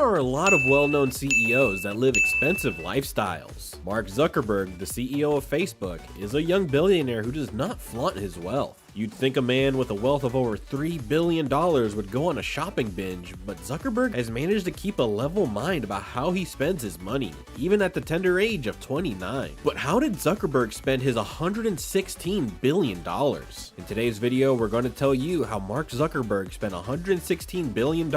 are a lot of well-known CEOs that live expensive lifestyles. Mark Zuckerberg, the CEO of Facebook, is a young billionaire who does not flaunt his wealth. You'd think a man with a wealth of over $3 billion would go on a shopping binge, but Zuckerberg has managed to keep a level mind about how he spends his money, even at the tender age of 29. But how did Zuckerberg spend his $116 billion? In today's video, we're going to tell you how Mark Zuckerberg spent $116 billion,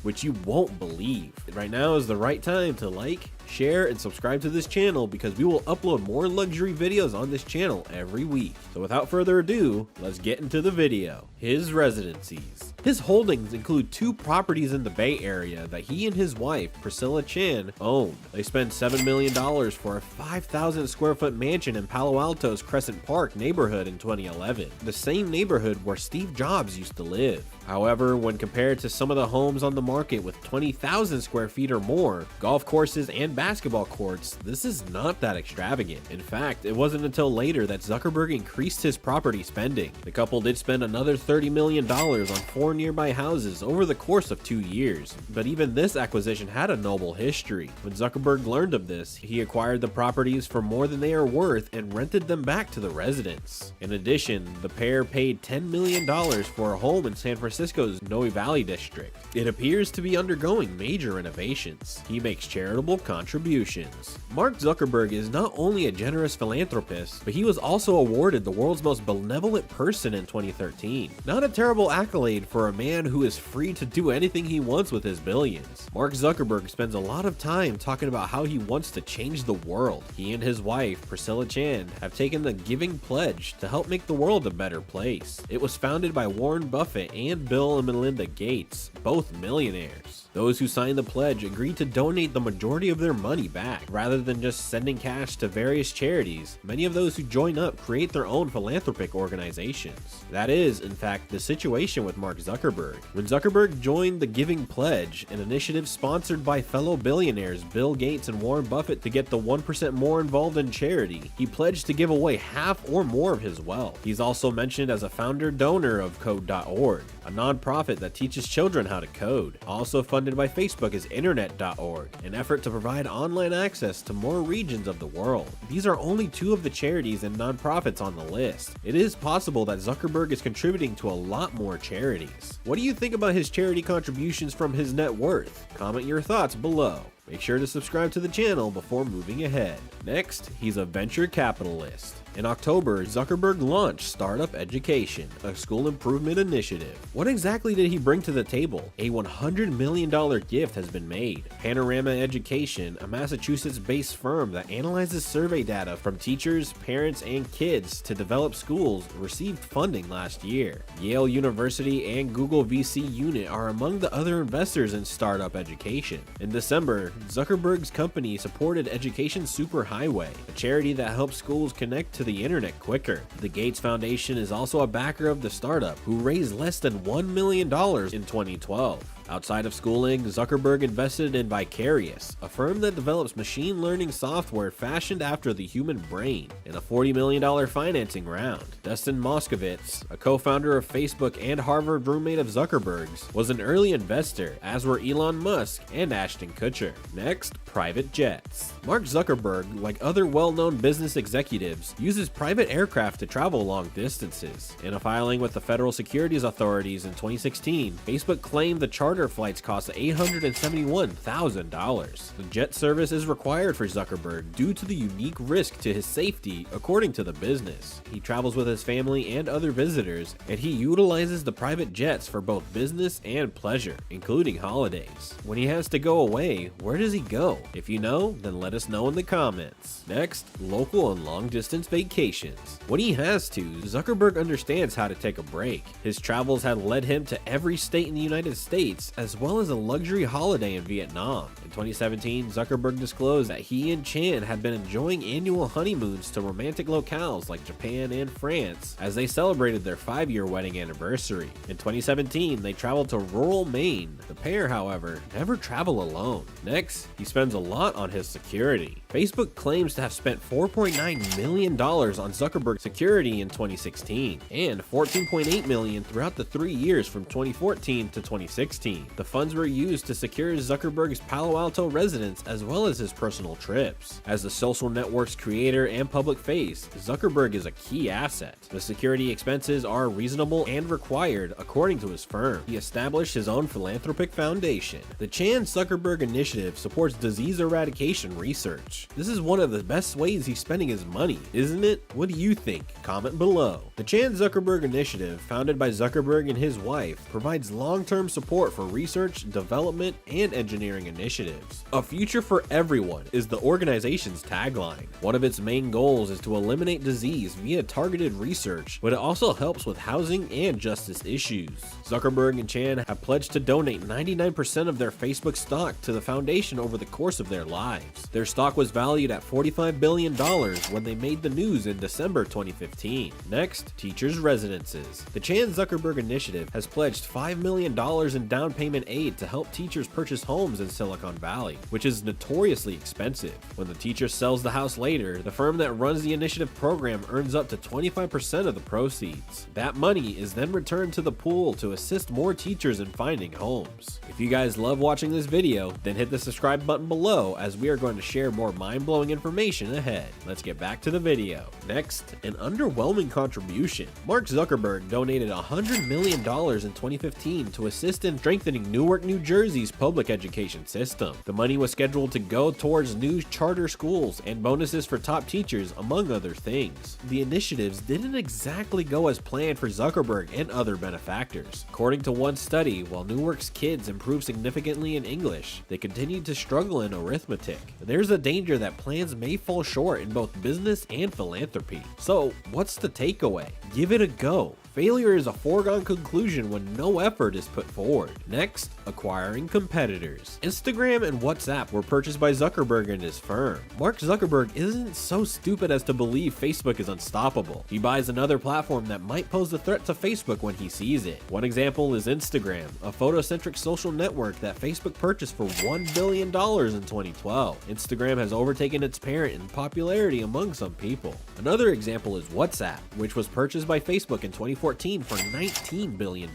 which you won't believe. Right now is the right time to like, share, and subscribe to this channel because we will upload more luxury videos on this channel every week. So without further ado, let's get into the video. His residencies. His holdings include 2 properties in the Bay Area that he and his wife, Priscilla Chan, own. They spent $7 million for a 5,000 square foot mansion in Palo Alto's Crescent Park neighborhood in 2011, the same neighborhood where Steve Jobs used to live. However, when compared to some of the homes on the market with 20,000 square feet or more, golf courses and basketball courts, this is not that extravagant. In fact, it wasn't until later that Zuckerberg increased his property spending. The couple did spend another $30 million on 4 nearby houses over the course of 2 years, but even this acquisition had a noble history. When Zuckerberg learned of this, he acquired the properties for more than they are worth and rented them back to the residents. In addition, the pair paid $10 million for a home in San Francisco's Noe Valley district. It appears to be undergoing major renovations. He makes charitable contributions. Mark Zuckerberg is not only a generous philanthropist, but he was also awarded the world's most benevolent person in 2013. Not a terrible accolade for a man who is free to do anything he wants with his billions. Mark Zuckerberg spends a lot of time talking about how he wants to change the world. He and his wife, Priscilla Chan, have taken the Giving Pledge to help make the world a better place. It was founded by Warren Buffett and Bill and Melinda Gates, both millionaires. Those who signed the pledge agreed to donate the majority of their money back. Rather than just sending cash to various charities, many of those who join up create their own philanthropic organizations. That is, in fact, the situation with Mark Zuckerberg. When Zuckerberg joined the Giving Pledge, an initiative sponsored by fellow billionaires Bill Gates and Warren Buffett to get the 1% more involved in charity, he pledged to give away half or more of his wealth. He's also mentioned as a founder donor of Code.org, a nonprofit that teaches children how to code. Also funded by Facebook is Internet.org, an effort to provide online access to more regions of the world. These are only 2 of the charities and nonprofits on the list. It is possible that Zuckerberg is contributing to a lot more charities. What do you think about his charity contributions from his net worth? Comment your thoughts below. Make sure to subscribe to the channel before moving ahead. Next, he's a venture capitalist. In October, Zuckerberg launched Startup Education, a school improvement initiative. What exactly did he bring to the table? A $100 million gift has been made. Panorama Education, a Massachusetts-based firm that analyzes survey data from teachers, parents, and kids to develop schools, received funding last year. Yale University and Google VC Unit are among the other investors in Startup Education. In December, Zuckerberg's company supported Education Superhighway, a charity that helps schools connect to the internet quicker. The Gates Foundation is also a backer of the startup, who raised less than $1 million in 2012. Outside of schooling, Zuckerberg invested in Vicarious, a firm that develops machine learning software fashioned after the human brain, in a $40 million financing round. Dustin Moskovitz, a co-founder of Facebook and Harvard roommate of Zuckerberg's, was an early investor, as were Elon Musk and Ashton Kutcher. Next, private jets. Mark Zuckerberg, like other well-known business executives, uses private aircraft to travel long distances. In a filing with the federal securities authorities in 2016, Facebook claimed the charter flights cost $871,000. The jet service is required for Zuckerberg due to the unique risk to his safety, according to the business. He travels with his family and other visitors, and he utilizes the private jets for both business and pleasure, including holidays. When he has to go away, where does he go? If you know, then let us know in the comments. Next, local and long distance vacations. When he has to, Zuckerberg understands how to take a break. His travels have led him to every state in the United States, as well as a luxury holiday in Vietnam. In 2017, Zuckerberg disclosed that he and Chan had been enjoying annual honeymoons to romantic locales like Japan and France as they celebrated their 5-year wedding anniversary. In 2017, they traveled to rural Maine. The pair, however, never travel alone. Next, he spends a lot on his security. Facebook claims to have spent $4.9 million on Zuckerberg security in 2016 and $14.8 million throughout the 3 years from 2014 to 2016. 2015. The funds were used to secure Zuckerberg's Palo Alto residence as well as his personal trips. As the social network's creator and public face, Zuckerberg is a key asset. The security expenses are reasonable and required according to his firm. He established his own philanthropic foundation. The Chan Zuckerberg Initiative supports disease eradication research. This is one of the best ways he's spending his money, isn't it? What do you think? Comment below. The Chan Zuckerberg Initiative, founded by Zuckerberg and his wife, provides long-term support for research, development, and engineering initiatives. A future for everyone is the organization's tagline. One of its main goals is to eliminate disease via targeted research, but it also helps with housing and justice issues. Zuckerberg and Chan have pledged to donate 99% of their Facebook stock to the foundation over the course of their lives. Their stock was valued at $45 billion when they made the news in December 2015. Next, teachers' residences. The Chan Zuckerberg Initiative has pledged $5 million in down payment aid to help teachers purchase homes in Silicon Valley, which is notoriously expensive. When the teacher sells the house later, the firm that runs the initiative program earns up to 25% of the proceeds. That money is then returned to the pool to assist more teachers in finding homes. If you guys love watching this video, then hit the subscribe button below as we are going to share more mind-blowing information ahead. Let's get back to the video. Next, an underwhelming contribution. Mark Zuckerberg donated $100 million in 2015 to assist in strengthening Newark, New Jersey's public education system. The money was scheduled to go towards new charter schools and bonuses for top teachers, among other things. The initiatives didn't exactly go as planned for Zuckerberg and other benefactors. According to one study, while Newark's kids improved significantly in English, they continued to struggle in arithmetic. There's a danger that plans may fall short in both business and philanthropy. So, what's the takeaway? Give it a go. Failure is a foregone conclusion when no effort is put forward. Next, acquiring competitors. Instagram and WhatsApp were purchased by Zuckerberg and his firm. Mark Zuckerberg isn't so stupid as to believe Facebook is unstoppable. He buys another platform that might pose a threat to Facebook when he sees it. One example is Instagram, a photocentric social network that Facebook purchased for $1 billion in 2012. Instagram has overtaken its parent in popularity among some people. Another example is WhatsApp, which was purchased by Facebook in 2014 for $19 billion.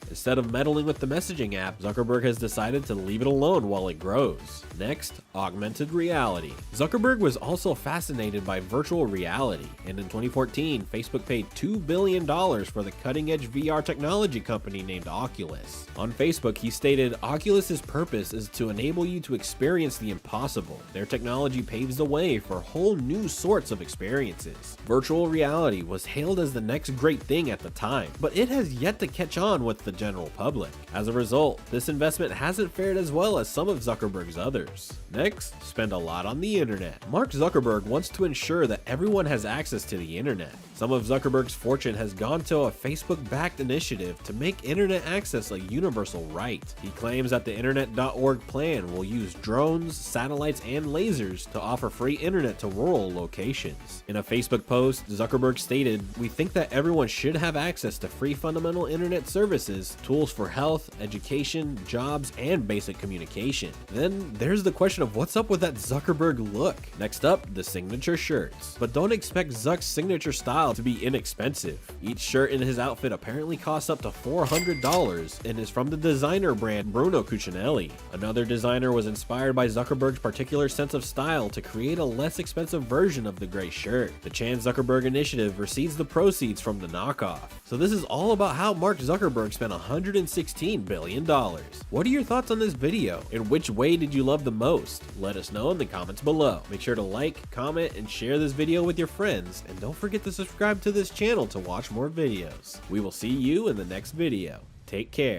Instead of meddling with the messaging app, Zuckerberg has decided to leave it alone while it grows. Next, augmented reality. Zuckerberg was also fascinated by virtual reality, and in 2014, Facebook paid $2 billion for the cutting-edge VR technology company named Oculus. On Facebook, he stated, "Oculus's purpose is to enable you to experience the impossible. Their technology paves the way for whole new sorts of experiences." Virtual reality was hailed as the next great thing at the time, but it has yet to catch on with the general public. As a result, this investment hasn't fared as well as some of Zuckerberg's others. Next, spend a lot on the internet. Mark Zuckerberg wants to ensure that everyone has access to the internet. Some of Zuckerberg's fortune has gone to a Facebook-backed initiative to make internet access a universal right. He claims that the internet.org plan will use drones, satellites, and lasers to offer free internet to rural locations. In a Facebook post, Zuckerberg stated, "We think that everyone should have access to free fundamental internet services, tools for health, education, jobs, and basic communication." Then there's the question of what's up with that Zuckerberg look. Next up, the signature shirts. But don't expect Zuck's signature style to be inexpensive. Each shirt in his outfit apparently costs up to $400 and is from the designer brand Bruno Cucinelli. Another designer was inspired by Zuckerberg's particular sense of style to create a less expensive version of the gray shirt. The Chan Zuckerberg Initiative receives the proceeds from the knockoff. So this is all about how Mark Zuckerberg spent $116 billion. What are your thoughts on this video? And which way did you love the most? Let us know in the comments below. Make sure to like, comment, and share this video with your friends. And don't forget to subscribe to this channel to watch more videos. We will see you in the next video. Take care.